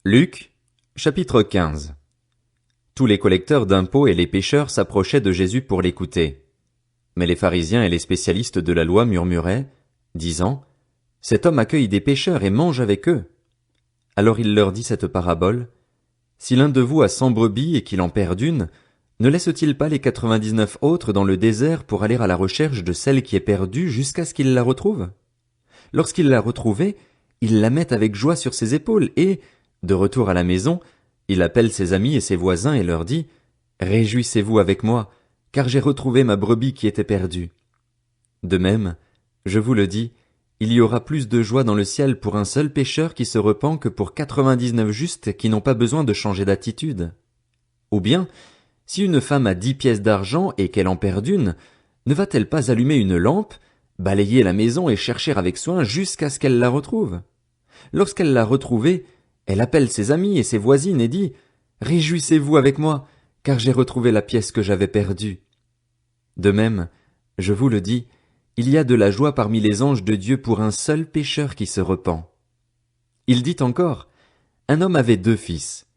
Luc, chapitre 15. Tous les collecteurs d'impôts et les pécheurs s'approchaient de Jésus pour l'écouter. Mais les pharisiens et les spécialistes de la loi murmuraient, disant, « Cet homme accueille des pécheurs et mange avec eux. » Alors il leur dit cette parabole, « Si l'un de vous a 100 brebis et qu'il en perd une, ne laisse-t-il pas les 99 autres dans le désert pour aller à la recherche de celle qui est perdue jusqu'à ce qu'il la retrouve? Lorsqu'il l'a retrouvée, il la met avec joie sur ses épaules et, de retour à la maison, il appelle ses amis et ses voisins et leur dit, « Réjouissez-vous avec moi, car j'ai retrouvé ma brebis qui était perdue. » De même, je vous le dis, il y aura plus de joie dans le ciel pour un seul pécheur qui se repent que pour 99 justes qui n'ont pas besoin de changer d'attitude. Ou bien, si une femme a 10 pièces d'argent et qu'elle en perd une, ne va-t-elle pas allumer une lampe, balayer la maison et chercher avec soin jusqu'à ce qu'elle la retrouve? Lorsqu'elle l'a retrouvée, elle appelle ses amis et ses voisines et dit, « Réjouissez-vous avec moi, car j'ai retrouvé la pièce que j'avais perdue. » De même, je vous le dis, il y a de la joie parmi les anges de Dieu pour un seul pécheur qui se repent. Il dit encore, un homme avait 2 fils.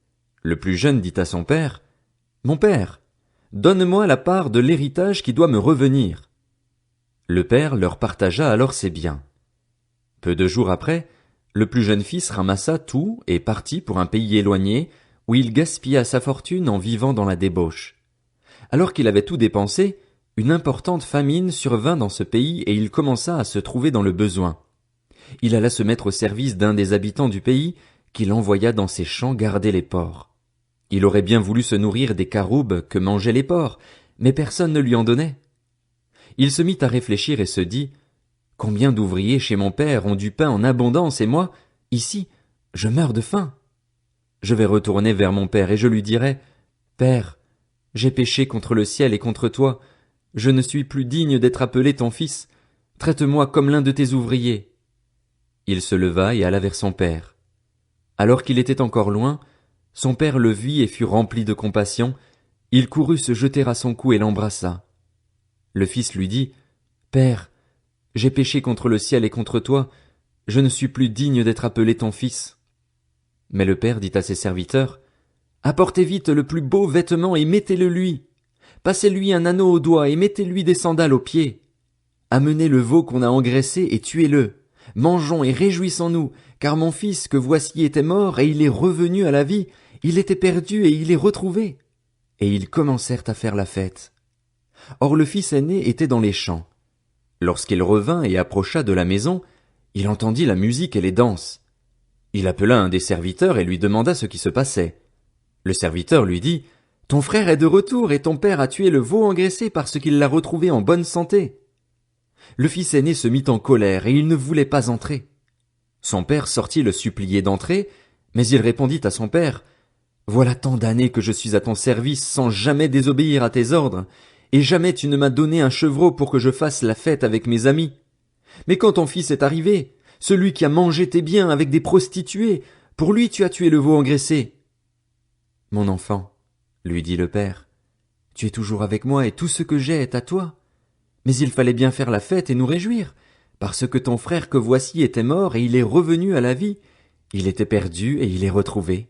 Le plus jeune dit à son père, « Mon père, donne-moi la part de l'héritage qui doit me revenir. » Le père leur partagea alors ses biens. Peu de jours après, le plus jeune fils ramassa tout et partit pour un pays éloigné, où il gaspilla sa fortune en vivant dans la débauche. Alors qu'il avait tout dépensé, une importante famine survint dans ce pays et il commença à se trouver dans le besoin. Il alla se mettre au service d'un des habitants du pays, qu'il envoya dans ses champs garder les porcs. Il aurait bien voulu se nourrir des caroubes que mangeaient les porcs, mais personne ne lui en donnait. Il se mit à réfléchir et se dit, « Combien d'ouvriers chez mon père ont du pain en abondance et moi, ici, je meurs de faim. Je vais retourner vers mon père et je lui dirai, « Père, j'ai péché contre le ciel et contre toi, je ne suis plus digne d'être appelé ton fils, traite-moi comme l'un de tes ouvriers. » Il se leva et alla vers son père. Alors qu'il était encore loin, son père le vit et fut rempli de compassion, il courut se jeter à son cou et l'embrassa. Le fils lui dit, « Père, j'ai péché contre le ciel et contre toi, je ne suis plus digne d'être appelé ton fils. » Mais le père dit à ses serviteurs, « Apportez vite le plus beau vêtement et mettez-le lui. Passez-lui un anneau au doigt et mettez-lui des sandales aux pieds. Amenez le veau qu'on a engraissé et tuez-le. Mangeons et réjouissons-nous, car mon fils que voici était mort et il est revenu à la vie, il était perdu et il est retrouvé. » Et ils commencèrent à faire la fête. Or le fils aîné était dans les champs. Lorsqu'il revint et approcha de la maison, il entendit la musique et les danses. Il appela un des serviteurs et lui demanda ce qui se passait. Le serviteur lui dit, « Ton frère est de retour et ton père a tué le veau engraissé parce qu'il l'a retrouvé en bonne santé. » Le fils aîné se mit en colère et il ne voulait pas entrer. Son père sortit le supplier d'entrer, mais il répondit à son père, « Voilà tant d'années que je suis à ton service sans jamais désobéir à tes ordres, et jamais tu ne m'as donné un chevreau pour que je fasse la fête avec mes amis. Mais quand ton fils est arrivé, celui qui a mangé tes biens avec des prostituées, pour lui tu as tué le veau engraissé. » « Mon enfant, lui dit le père, tu es toujours avec moi et tout ce que j'ai est à toi. Mais il fallait bien faire la fête et nous réjouir, parce que ton frère que voici était mort et il est revenu à la vie, il était perdu et il est retrouvé. »